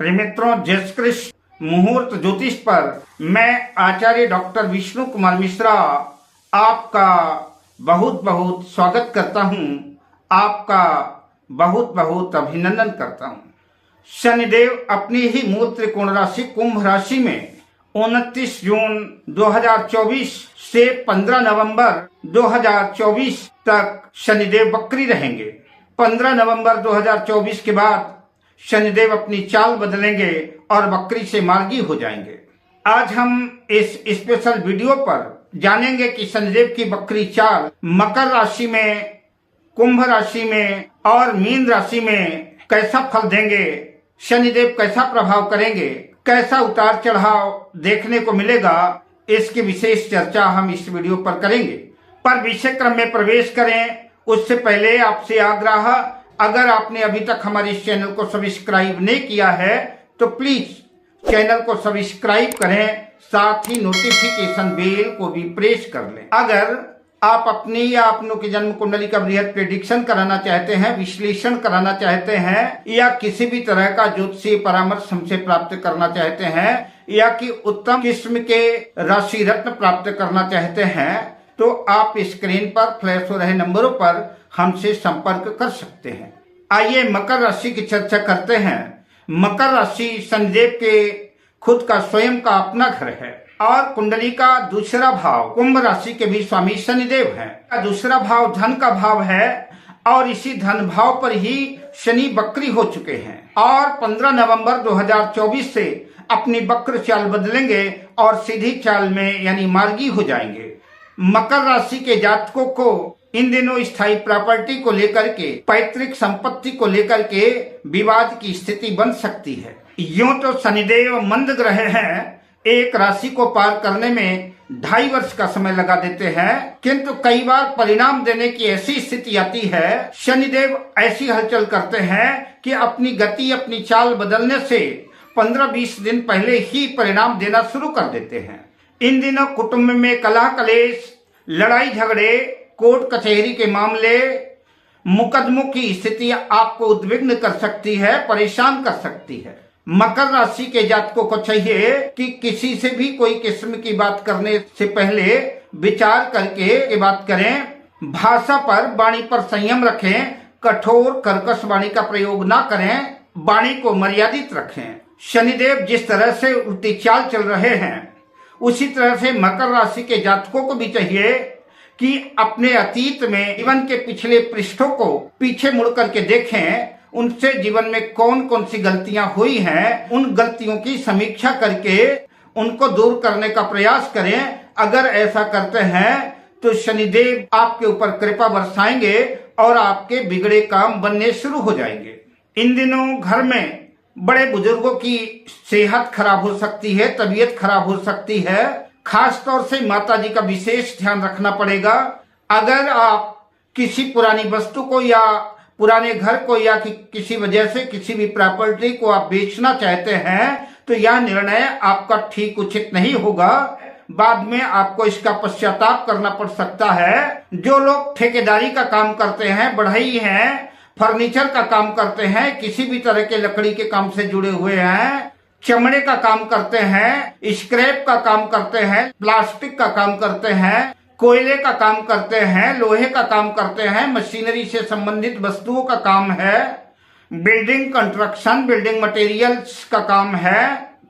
प्रिय मित्रों, जय श्री कृष्ण। मुहूर्त ज्योतिष पर मैं आचार्य डॉक्टर विष्णु कुमार मिश्रा आपका बहुत बहुत स्वागत करता हूं, आपका बहुत बहुत अभिनंदन करता हूं। शनिदेव अपनी ही मूल त्रिकोण राशि कुंभ राशि में 29 जून 2024 से 15 नवंबर 2024 तक शनिदेव वक्री रहेंगे। 15 नवंबर 2024 के बाद शनिदेव अपनी चाल बदलेंगे और वक्री से मार्गी हो जाएंगे। आज हम इस स्पेशल वीडियो पर जानेंगे कि शनिदेव की वक्री चाल मकर राशि में, कुंभ राशि में और मीन राशि में कैसा फल देंगे, शनिदेव कैसा प्रभाव करेंगे, कैसा उतार चढ़ाव देखने को मिलेगा, इसकी विशेष चर्चा हम इस वीडियो पर करेंगे। पर विषय क्रम में प्रवेश करें उससे पहले आपसे आग्रह, अगर आपने अभी तक हमारे इस चैनल को सब्सक्राइब नहीं किया है तो प्लीज चैनल को सब्सक्राइब करें, साथ ही नोटिफिकेशन बेल को भी प्रेस कर लें। अगर आप अपनी या अपनों की जन्म कुंडली का बृहद प्रेडिक्शन कराना चाहते हैं, विश्लेषण कराना चाहते हैं, या किसी भी तरह का ज्योतिषीय परामर्श हमसे प्राप्त करना चाहते हैं, या कि उत्तम किस्म के राशि रत्न प्राप्त करना चाहते हैं, तो आप स्क्रीन पर फ्लैश हो रहे नंबरों पर हमसे संपर्क कर सकते हैं। आइए मकर राशि की चर्चा करते हैं। मकर राशि शनिदेव के खुद का स्वयं का अपना घर है और कुंडली का दूसरा भाव कुंभ राशि के भी स्वामी शनिदेव हैं। दूसरा भाव धन का भाव है और इसी धन भाव पर ही शनि वक्री हो चुके हैं और 15 नवंबर 2024 से अपनी वक्र चाल बदलेंगे और सीधी चाल में यानी मार्गी हो जाएंगे। मकर राशि के जातकों को इन दिनों स्थायी प्रॉपर्टी को लेकर के, पैतृक संपत्ति को लेकर के विवाद की स्थिति बन सकती है। यूं तो शनिदेव मंद ग्रह हैं, एक राशि को पार करने में 2.5 वर्ष का समय लगा देते हैं, किंतु कई बार परिणाम देने की ऐसी स्थिति आती है, शनिदेव ऐसी हलचल करते हैं कि अपनी गति, अपनी चाल बदलने से 15-20 दिन पहले ही परिणाम देना शुरू कर देते हैं। इन दिनों कुटुंब में कलह कलेश, लड़ाई झगड़े, कोर्ट कचहरी के मामले, मुकदमों की स्थिति आपको उद्विग्न कर सकती है, परेशान कर सकती है। मकर राशि के जातकों को चाहिए कि किसी से भी कोई किस्म की बात करने से पहले विचार करके बात करें। भाषा पर, वाणी पर संयम रखें, कठोर कर्कश वाणी का प्रयोग ना करें, वाणी को मर्यादित रखें। शनिदेव जिस तरह से उल्टी चाल चल रहे हैं, उसी तरह से मकर राशि के जातकों को भी चाहिए कि अपने अतीत में जीवन के पिछले पृष्ठों को पीछे मुड़ करके देखें, उनसे जीवन में कौन कौन सी गलतियां हुई हैं, उन गलतियों की समीक्षा करके उनको दूर करने का प्रयास करें। अगर ऐसा करते हैं तो शनिदेव आपके ऊपर कृपा बरसाएंगे और आपके बिगड़े काम बनने शुरू हो जाएंगे। इन दिनों घर में बड़े बुजुर्गों की सेहत खराब हो सकती है, तबीयत खराब हो सकती है, खास तौर से माता जी का विशेष ध्यान रखना पड़ेगा। अगर आप किसी पुरानी वस्तु को या पुराने घर को या किसी वजह से किसी भी प्रॉपर्टी को आप बेचना चाहते हैं तो यह निर्णय आपका ठीक उचित नहीं होगा, बाद में आपको इसका पश्चाताप करना पड़ सकता है। जो लोग ठेकेदारी का काम करते हैं, बढ़ई हैं, फर्नीचर का काम करते हैं, किसी भी तरह के लकड़ी के काम से जुड़े हुए हैं, चमड़े का काम करते हैं, स्क्रैप का काम करते हैं, प्लास्टिक का काम करते हैं, कोयले का काम करते हैं, लोहे का काम करते हैं, मशीनरी से संबंधित वस्तुओं का काम है, बिल्डिंग कंस्ट्रक्शन, बिल्डिंग मटेरियल्स का काम है,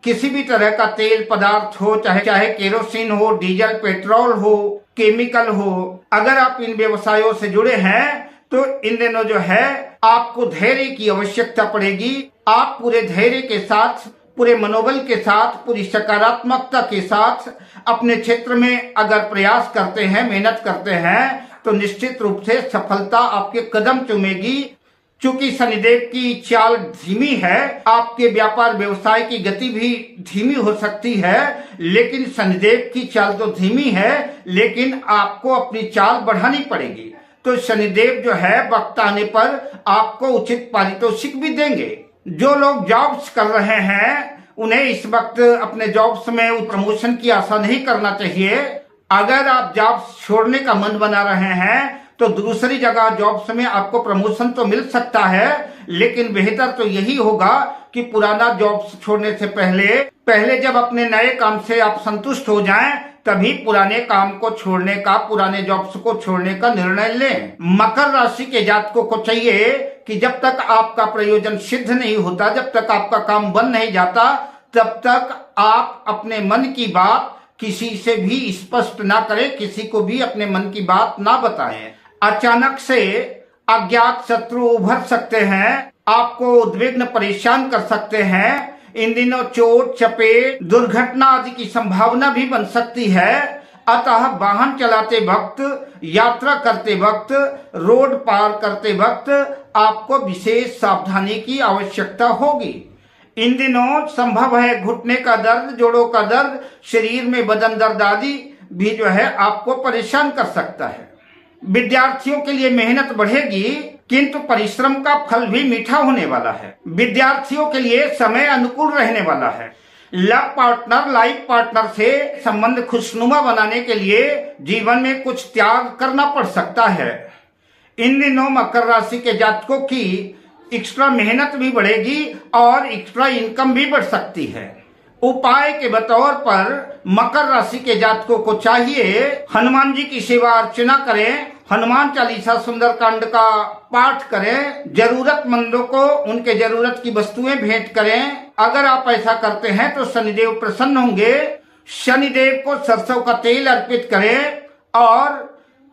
किसी भी तरह का तेल पदार्थ हो, चाहे केरोसिन हो, डीजल, पेट्रोल हो, केमिकल हो, अगर आप इन व्यवसायों से जुड़े हैं तो इन दिनों जो है आपको धैर्य की आवश्यकता पड़ेगी। आप पूरे धैर्य के साथ, पूरे मनोबल के साथ, पूरी सकारात्मकता के साथ अपने क्षेत्र में अगर प्रयास करते हैं, मेहनत करते हैं तो निश्चित रूप से सफलता आपके कदम चूमेगी। चूंकि शनिदेव की चाल धीमी है, आपके व्यापार व्यवसाय की गति भी धीमी हो सकती है, लेकिन शनिदेव की चाल तो धीमी है, लेकिन आपको अपनी चाल बढ़ानी पड़ेगी। तो शनिदेव जो है वक्त आने पर आपको उचित पारितोषिक भी देंगे। जो लोग जॉब्स कर रहे हैं उन्हें इस वक्त अपने जॉब्स में प्रमोशन की आशा नहीं करना चाहिए। अगर आप जॉब्स छोड़ने का मन बना रहे हैं तो दूसरी जगह जॉब्स में आपको प्रमोशन तो मिल सकता है, लेकिन बेहतर तो यही होगा कि पुराना जॉब छोड़ने से पहले जब अपने नए काम से आप संतुष्ट हो जाएं तभी पुराने काम को छोड़ने का, पुराने जॉब्स को छोड़ने का निर्णय लें। मकर राशि के जातकों को चाहिए कि जब तक आपका प्रयोजन सिद्ध नहीं होता, जब तक आपका काम बन नहीं जाता, तब तक आप अपने मन की बात किसी से भी स्पष्ट ना करें, किसी को भी अपने मन की बात ना बताएं। अचानक से अज्ञात शत्रु उभर सकते हैं, आपको उद्विग्न परेशान कर सकते हैं। इन दिनों चोट चपेट, दुर्घटना आदि की संभावना भी बन सकती है। अतः वाहन चलाते वक्त, यात्रा करते वक्त, रोड पार करते वक्त आपको विशेष सावधानी की आवश्यकता होगी। इन दिनों संभव है घुटने का दर्द, जोड़ों का दर्द, शरीर में बदन दर्द आदि भी जो है आपको परेशान कर सकता है। विद्यार्थियों के लिए मेहनत बढ़ेगी, किंतु परिश्रम का फल भी मीठा होने वाला है। विद्यार्थियों के लिए समय अनुकूल रहने वाला है। लव पार्टनर, लाइफ पार्टनर से संबंध खुशनुमा बनाने के लिए जीवन में कुछ त्याग करना पड़ सकता है। इन दिनों मकर राशि के जातकों की एक्स्ट्रा मेहनत भी बढ़ेगी और एक्स्ट्रा इनकम भी बढ़ सकती है। उपाय के बतौर पर मकर राशि के जातकों को चाहिए हनुमान जी की सेवा अर्चना करें, हनुमान चालीसा सुंदरकांड का पाठ करें, जरूरतमंदों को उनके जरूरत की वस्तुएं भेंट करें। अगर आप ऐसा करते हैं तो शनिदेव प्रसन्न होंगे। शनिदेव को सरसों का तेल अर्पित करें और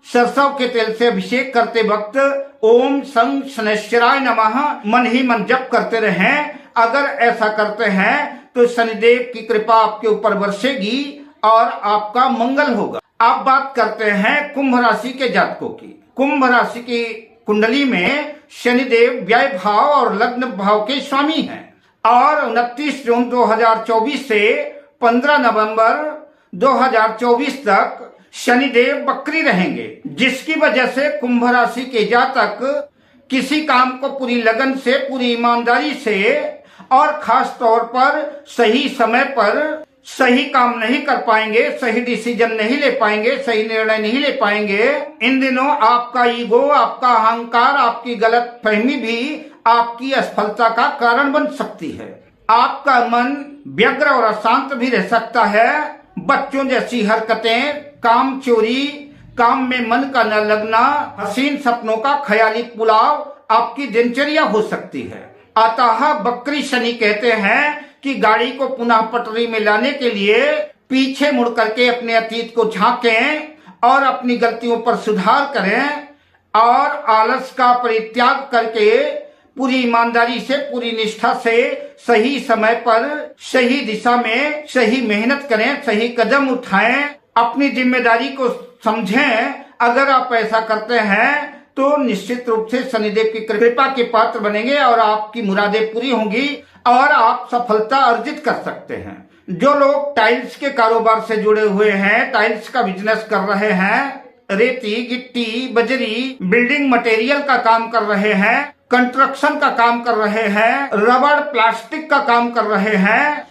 सरसों के तेल से अभिषेक करते वक्त ओम सं शनैश्चराय नमः मन ही मन जप करते रहें। अगर ऐसा करते हैं तो शनिदेव की कृपा आपके ऊपर बरसेगी और आपका मंगल होगा। अब बात करते हैं कुंभ राशि के जातकों की। कुंभ राशि की कुंडली में शनिदेव व्यय भाव और लग्न भाव के स्वामी हैं और 29 जून 2024 से 15 नवंबर 2024 तक शनिदेव वक्री रहेंगे, जिसकी वजह से कुंभ राशि के जातक किसी काम को पूरी लगन से, पूरी ईमानदारी से और खास तौर पर सही समय पर सही काम नहीं कर पाएंगे, सही डिसीजन नहीं ले पाएंगे, सही निर्णय नहीं ले पाएंगे। इन दिनों आपका ईगो, आपका अहंकार, आपकी गलत फहमी भी आपकी असफलता का कारण बन सकती है। आपका मन व्यग्र और अशांत भी रह सकता है। बच्चों जैसी हरकतें, काम चोरी, काम में मन का न लगना, हसीन सपनों का ख्याली पुलाव आपकी दिनचर्या हो सकती है। अतः बकरी शनि कहते हैं कि गाड़ी को पुनः पटरी में लाने के लिए पीछे मुड़ करके अपने अतीत को झांकें और अपनी गलतियों पर सुधार करें और आलस का परित्याग करके पूरी ईमानदारी से, पूरी निष्ठा से सही समय पर, सही दिशा में सही मेहनत करें, सही कदम उठाएं, अपनी जिम्मेदारी को समझें। अगर आप ऐसा करते हैं तो निश्चित रूप से शनिदेव की कृपा के पात्र बनेंगे और आपकी मुरादें पूरी होंगी और आप सफलता अर्जित कर सकते हैं। जो लोग टाइल्स के कारोबार से जुड़े हुए हैं, टाइल्स का बिजनेस कर रहे हैं, रेती, गिट्टी, बजरी, बिल्डिंग मटेरियल का काम कर रहे हैं, कंस्ट्रक्शन का काम कर रहे हैं, रबड़ प्लास्टिक का काम कर रहे हैं,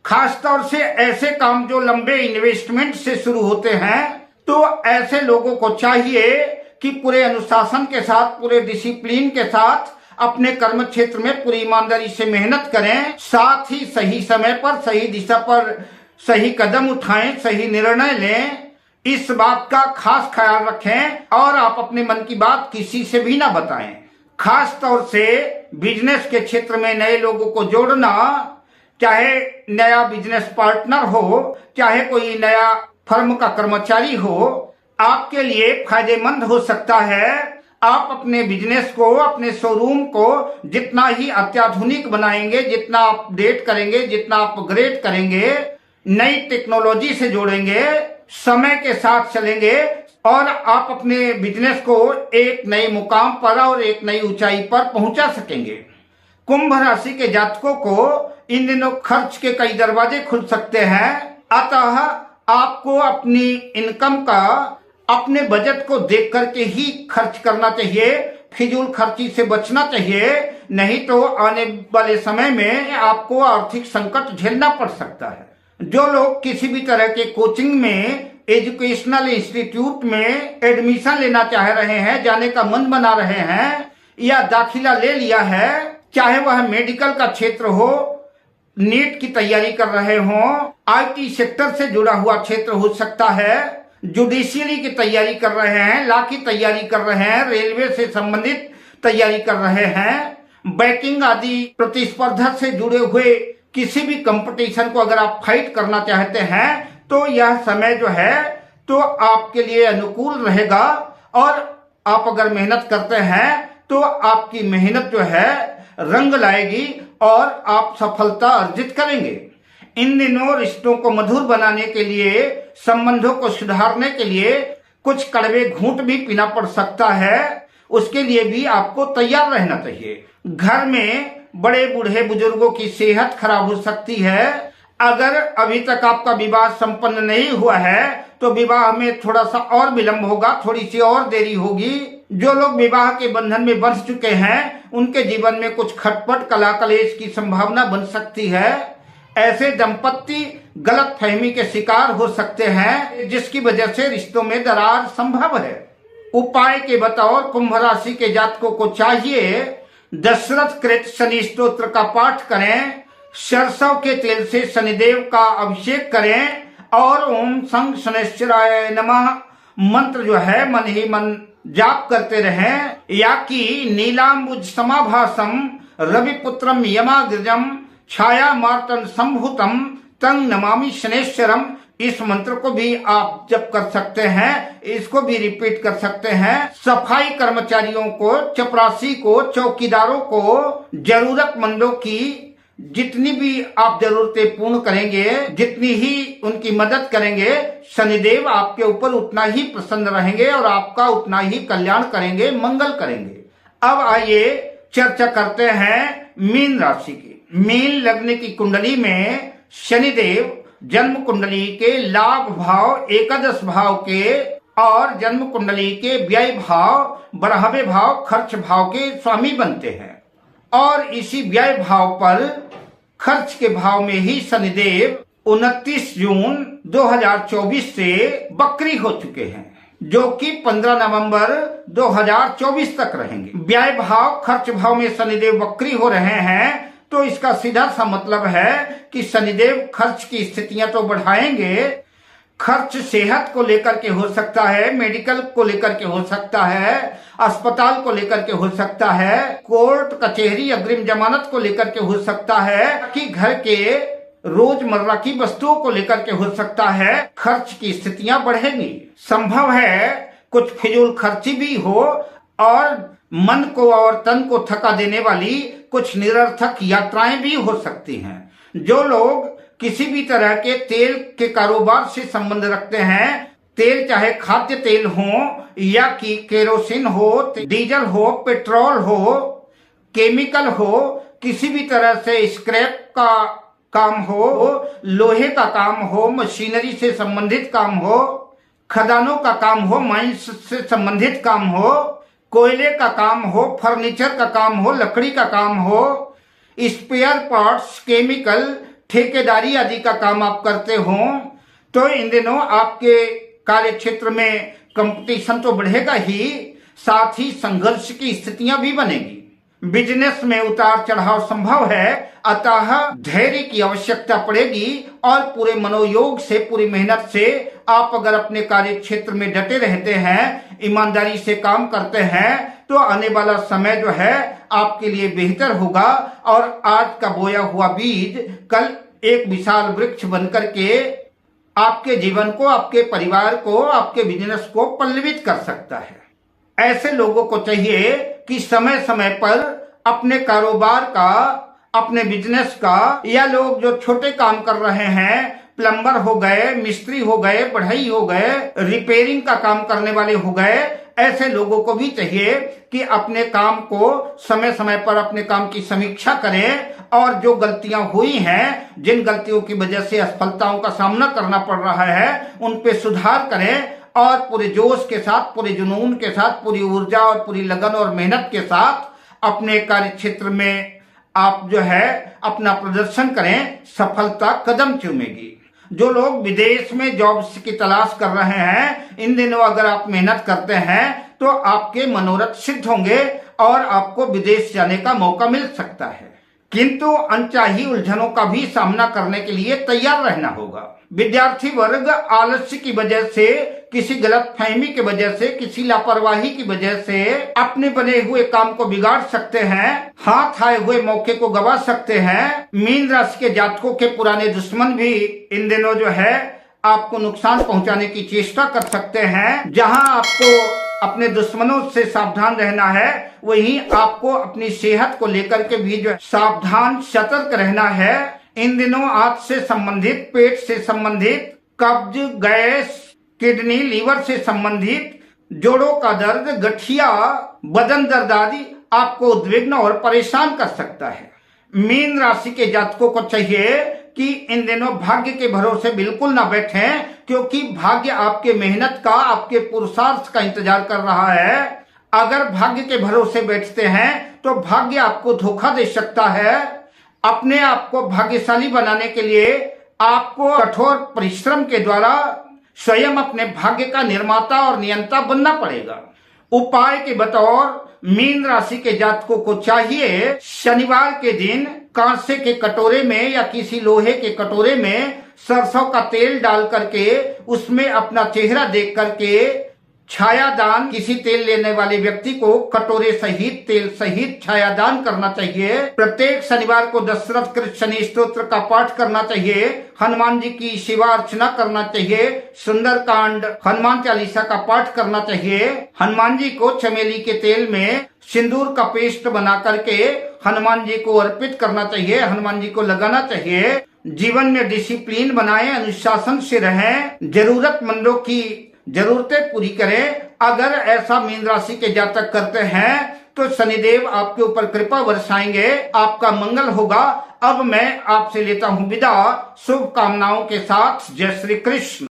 खासतौर से ऐसे काम जो लंबे इन्वेस्टमेंट से शुरू होते हैं, तो ऐसे लोगों को चाहिए कि पूरे अनुशासन के साथ, पूरे डिसिप्लिन के साथ अपने कर्म क्षेत्र में पूरी ईमानदारी से मेहनत करें, साथ ही सही समय पर, सही दिशा पर सही कदम उठाएं, सही निर्णय लें। इस बात का खास ख्याल रखें और आप अपने मन की बात किसी से भी ना बताएं। खास तौर से बिजनेस के क्षेत्र में नए लोगों को जोड़ना, चाहे नया बिजनेस पार्टनर हो, चाहे कोई नया फर्म का कर्मचारी हो, आपके लिए फायदेमंद हो सकता है। आप अपने बिजनेस को, अपने शोरूम को जितना ही अत्याधुनिक बनाएंगे, जितना अपडेट करेंगे, जितना अपग्रेड करेंगे, नई टेक्नोलॉजी से जोड़ेंगे, समय के साथ चलेंगे और आप अपने बिजनेस को एक नए मुकाम पर और एक नई ऊंचाई पर पहुंचा सकेंगे। कुंभ राशि के जातकों को इन दिनों खर्च के कई दरवाजे खुल सकते हैं, अतः आपको अपनी इनकम का, अपने बजट को देख करके ही खर्च करना चाहिए, फिजूल खर्ची से बचना चाहिए, नहीं तो आने वाले समय में आपको आर्थिक संकट झेलना पड़ सकता है। जो लोग किसी भी तरह के कोचिंग में, एजुकेशनल इंस्टीट्यूट में एडमिशन लेना चाह रहे हैं, जाने का मन बना रहे हैं या दाखिला ले लिया है, चाहे वह मेडिकल का क्षेत्र हो, नीट की तैयारी कर रहे हो, आईटी सेक्टर से जुड़ा हुआ क्षेत्र हो सकता है, जुडिशियरी की तैयारी कर रहे हैं, लॉ की तैयारी कर रहे हैं, रेलवे से संबंधित तैयारी कर रहे हैं, बैंकिंग आदि प्रतिस्पर्धा से जुड़े हुए किसी भी कंपटीशन को अगर आप फाइट करना चाहते हैं तो यह समय जो है तो आपके लिए अनुकूल रहेगा। और आप अगर मेहनत करते हैं तो आपकी मेहनत जो है रंग लाएगी और आप सफलता अर्जित करेंगे। इन दिनों रिश्तों को मधुर बनाने के लिए, संबंधों को सुधारने के लिए कुछ कड़वे घूंट भी पीना पड़ सकता है, उसके लिए भी आपको तैयार रहना चाहिए। घर में बड़े बूढ़े बुजुर्गों की सेहत खराब हो सकती है। अगर अभी तक आपका विवाह संपन्न नहीं हुआ है तो विवाह में थोड़ा सा और विलंब होगा, थोड़ी सी और देरी होगी। जो लोग विवाह के बंधन में बंध चुके हैं उनके जीवन में कुछ खटपट, कला कलेश की संभावना बन सकती है। ऐसे दंपत्ति गलत फहमी के शिकार हो सकते हैं जिसकी वजह से रिश्तों में दरार संभव है। उपाय के बतौर कुंभ राशि के जातकों को चाहिए दशरथ कृत शनि स्तोत्र का पाठ करें, सरसों के तेल से शनिदेव का अभिषेक करें और ओम संग शनैश्चराय नमः मंत्र जो है मन ही मन जाप करते रहें। या कि नीलांबुज समाभासम रविपुत्रम यमाग्रजम छाया मार्तन संभूतम तंग नमामि शनैश्चरम, इस मंत्र को भी आप जप कर सकते हैं, इसको भी रिपीट कर सकते हैं। सफाई कर्मचारियों को, चपरासी को, चौकीदारों को, जरूरतमंदों की जितनी भी आप जरूरतें पूर्ण करेंगे, जितनी ही उनकी मदद करेंगे, शनिदेव आपके ऊपर उतना ही प्रसन्न रहेंगे और आपका उतना ही कल्याण करेंगे, मंगल करेंगे। अब आइए चर्चा करते हैं मीन राशि की। मीन लग्न की कुंडली में शनिदेव जन्म कुंडली के लाभ भाव, एकादश भाव के और जन्म कुंडली के व्यय भाव, बढ़ावे भाव, खर्च भाव के स्वामी बनते हैं। और इसी व्यय भाव पर खर्च के भाव में ही शनिदेव 29 जून 2024 से बकरी हो चुके हैं, जो कि 15 नवंबर 2024 तक रहेंगे। व्यय भाव, खर्च भाव में शनिदेव बकरी हो रहे हैं तो इसका सीधा सा मतलब है कि शनिदेव खर्च की स्थितियां तो बढ़ाएंगे। खर्च सेहत को लेकर के हो सकता है, मेडिकल को लेकर के हो सकता है, अस्पताल को लेकर के हो सकता है, कोर्ट कचहरी अग्रिम जमानत को लेकर के हो सकता है, कि घर के रोजमर्रा की वस्तुओं को लेकर के हो सकता है। खर्च की स्थितियां बढ़ेंगी। संभव है कुछ फिजूल खर्ची भी हो और मन को और तन को थका देने वाली कुछ निरर्थक यात्राएं भी हो सकती हैं। जो लोग किसी भी तरह के तेल के कारोबार से संबंध रखते हैं, तेल चाहे खाद्य तेल हो या कि केरोसिन हो, डीजल हो, पेट्रोल हो, केमिकल हो, किसी भी तरह से स्क्रैप का काम हो, लोहे का काम हो, मशीनरी से संबंधित काम हो, खदानों का काम हो, माइंस से संबंधित काम हो, कोयले का काम हो, फर्नीचर का काम हो, लकड़ी का काम हो, स्पेयर पार्ट्स, केमिकल, ठेकेदारी आदि का काम आप करते हो तो इन दिनों आपके कार्य क्षेत्र में कंपटीशन तो बढ़ेगा ही, साथ ही संघर्ष की स्थितियां भी बनेगी। बिजनेस में उतार चढ़ाव संभव है, अतः धैर्य की आवश्यकता पड़ेगी और पूरे मनोयोग से, पूरी मेहनत से आप अगर अपने कार्य क्षेत्र में डटे रहते हैं, ईमानदारी से काम करते हैं तो आने वाला समय जो है आपके लिए बेहतर होगा और आज का बोया हुआ बीज कल एक विशाल वृक्ष बनकर के आपके जीवन को, आपके परिवार को, आपके बिजनेस को पल्लवित कर सकता है। ऐसे लोगों को चाहिए कि समय समय पर अपने कारोबार का, अपने बिजनेस का, या लोग जो छोटे काम कर रहे हैं, प्लम्बर हो गए, मिस्त्री हो गए, बढ़ई हो गए, रिपेयरिंग का काम करने वाले हो गए, ऐसे लोगों को भी चाहिए कि अपने काम को समय समय पर अपने काम की समीक्षा करें और जो गलतियां हुई हैं, जिन गलतियों की वजह से असफलताओं का सामना करना पड़ रहा है, उन पे सुधार करें और पूरे जोश के साथ, पूरे जुनून के साथ, पूरी ऊर्जा और पूरी लगन और मेहनत के साथ अपने कार्य क्षेत्र में आप जो है अपना प्रदर्शन करें, सफलता कदम चूमेगी। जो लोग विदेश में जॉब्स की तलाश कर रहे हैं, इन दिनों अगर आप मेहनत करते हैं तो आपके मनोरथ सिद्ध होंगे, और आपको विदेश जाने का मौका मिल सकता है, किंतु अनचाही उलझनों का भी सामना करने के लिए तैयार रहना होगा। विद्यार्थी वर्ग आलस्य की वजह से, किसी गलत फहमी की वजह से, किसी लापरवाही की वजह से अपने बने हुए काम को बिगाड़ सकते हैं, हाथ आए हुए मौके को गवा सकते हैं। मीन राशि के जातकों के पुराने दुश्मन भी इन दिनों जो है आपको नुकसान पहुंचाने की चेष्टा कर सकते हैं। जहां आपको अपने दुश्मनों से सावधान रहना है, वहीं आपको अपनी सेहत को लेकर के भी जो सावधान सतर्क रहना है। इन दिनों आंत से संबंधित, पेट से संबंधित, कब्ज, गैस, किडनी, लीवर से संबंधित, जोड़ों का दर्द, गठिया, बदन दर्द आदि आपको उद्विग्न और परेशान कर सकता है। मीन राशि के जातकों को चाहिए कि इन दिनों भाग्य के भरोसे बिल्कुल ना बैठें, क्योंकि भाग्य आपके मेहनत का, आपके पुरुषार्थ का इंतजार कर रहा है। अगर भाग्य के भरोसे बैठते हैं तो भाग्य आपको धोखा दे सकता है। अपने आप को भाग्यशाली बनाने के लिए आपको कठोर परिश्रम के द्वारा स्वयं अपने भाग्य का निर्माता और नियंता बनना पड़ेगा। उपाय के बतौर मीन राशि के जातकों को चाहिए शनिवार के दिन कांसे के कटोरे में या किसी लोहे के कटोरे में सरसों का तेल डाल करके उसमें अपना चेहरा देख करके छायादान, किसी तेल लेने वाले व्यक्ति को कटोरे सहित, तेल सहित छायादान करना चाहिए। प्रत्येक शनिवार को दशरथ कृत शनि स्तोत्र का पाठ करना चाहिए। हनुमान जी की सेवा अर्चना करना चाहिए। सुंदरकांड, हनुमान चालीसा का पाठ करना चाहिए। हनुमान जी को चमेली के तेल में सिंदूर का पेस्ट बना करके हनुमान जी को अर्पित करना चाहिए, हनुमान जी को लगाना चाहिए। जीवन में डिसिप्लिन बनाएं, अनुशासन से रहें, जरूरतमंदों की जरूरतें पूरी करें। अगर ऐसा मीन राशि के जातक करते हैं तो शनिदेव आपके ऊपर कृपा बरसाएंगे, आपका मंगल होगा। अब मैं आपसे लेता हूं विदा, शुभकामनाओं के साथ। जय श्री कृष्ण।